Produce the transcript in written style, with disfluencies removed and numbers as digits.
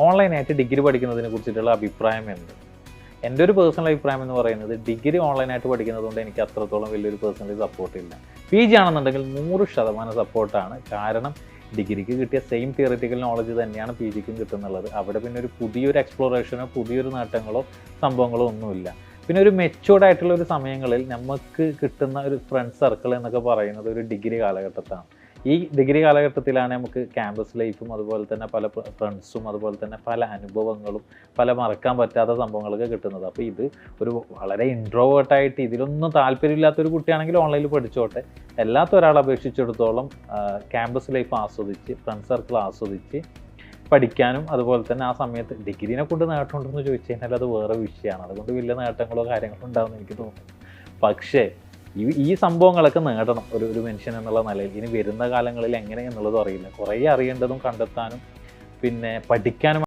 ഓൺലൈനായിട്ട് ഡിഗ്രി പഠിക്കുന്നതിനെ കുറിച്ചിട്ടുള്ള അഭിപ്രായം എന്ത്? എൻ്റെ ഒരു പേഴ്സണൽ അഭിപ്രായം എന്ന് പറയുന്നത് ഡിഗ്രി ഓൺലൈനായിട്ട് പഠിക്കുന്നത് കൊണ്ട് എനിക്ക് അത്രത്തോളം വലിയൊരു പേഴ്സണലി സപ്പോർട്ടില്ല. പി ജി ആണെന്നുണ്ടെങ്കിൽ 100% സപ്പോർട്ടാണ്. കാരണം ഡിഗ്രിക്ക് കിട്ടിയ സെയിം തിയറിറ്റിക്കൽ നോളജ് തന്നെയാണ് പി ജിക്കും കിട്ടുന്നുള്ളത്. അവിടെ പിന്നെ ഒരു പുതിയൊരു എക്സ്പ്ലോറേഷനോ പുതിയൊരു നേട്ടങ്ങളോ സംഭവങ്ങളോ ഒന്നുമില്ല. പിന്നെ ഒരു മെച്യൂർഡ് ആയിട്ടുള്ള ഒരു സമയങ്ങളിൽ നമുക്ക് കിട്ടുന്ന ഒരു ഫ്രണ്ട് സർക്കിൾ എന്നൊക്കെ പറയുന്നത് ഒരു ഡിഗ്രി കാലഘട്ടത്താണ്. ഈ ഡിഗ്രി കാലഘട്ടത്തിലാണ് നമുക്ക് ക്യാമ്പസ് ലൈഫും അതുപോലെ തന്നെ പല ഫ്രണ്ട്സും അതുപോലെ തന്നെ പല അനുഭവങ്ങളും പല മറക്കാൻ പറ്റാത്ത സംഭവങ്ങളൊക്കെ കിട്ടുന്നത്. അപ്പോൾ ഇത് ഒരു വളരെ ഇൻട്രോവേർട്ടായിട്ട് ഇതിലൊന്നും താല്പര്യമില്ലാത്തൊരു കുട്ടിയാണെങ്കിൽ ഓൺലൈനിൽ പഠിച്ചോട്ടെ. അല്ലാത്ത ഒരാളെ അപേക്ഷിച്ചിടത്തോളം ക്യാമ്പസ് ലൈഫ് ആസ്വദിച്ച് ഫ്രണ്ട് സർക്കിൾ ആസ്വദിച്ച് പഠിക്കാനും അതുപോലെ തന്നെ ആ സമയത്ത് ഡിഗ്രീനെ കൊണ്ട് നേട്ടമുണ്ടെന്ന് ചോദിച്ചു കഴിഞ്ഞാൽ അത് വേറെ വിഷയമാണ്. അതുകൊണ്ട് വലിയ നേട്ടങ്ങളോ കാര്യങ്ങളോ ഉണ്ടാകുമെന്ന് എനിക്ക് തോന്നുന്നു. പക്ഷേ ഈ സംഭവങ്ങളൊക്കെ നേടണം ഒരു മനുഷ്യൻ എന്നുള്ള നിലയിൽ. ഇനി വരുന്ന കാലങ്ങളിൽ എങ്ങനെ എന്നുള്ളതും അറിയില്ല. കുറേ അറിയേണ്ടതും കണ്ടെത്താനും പിന്നെ പഠിക്കാനും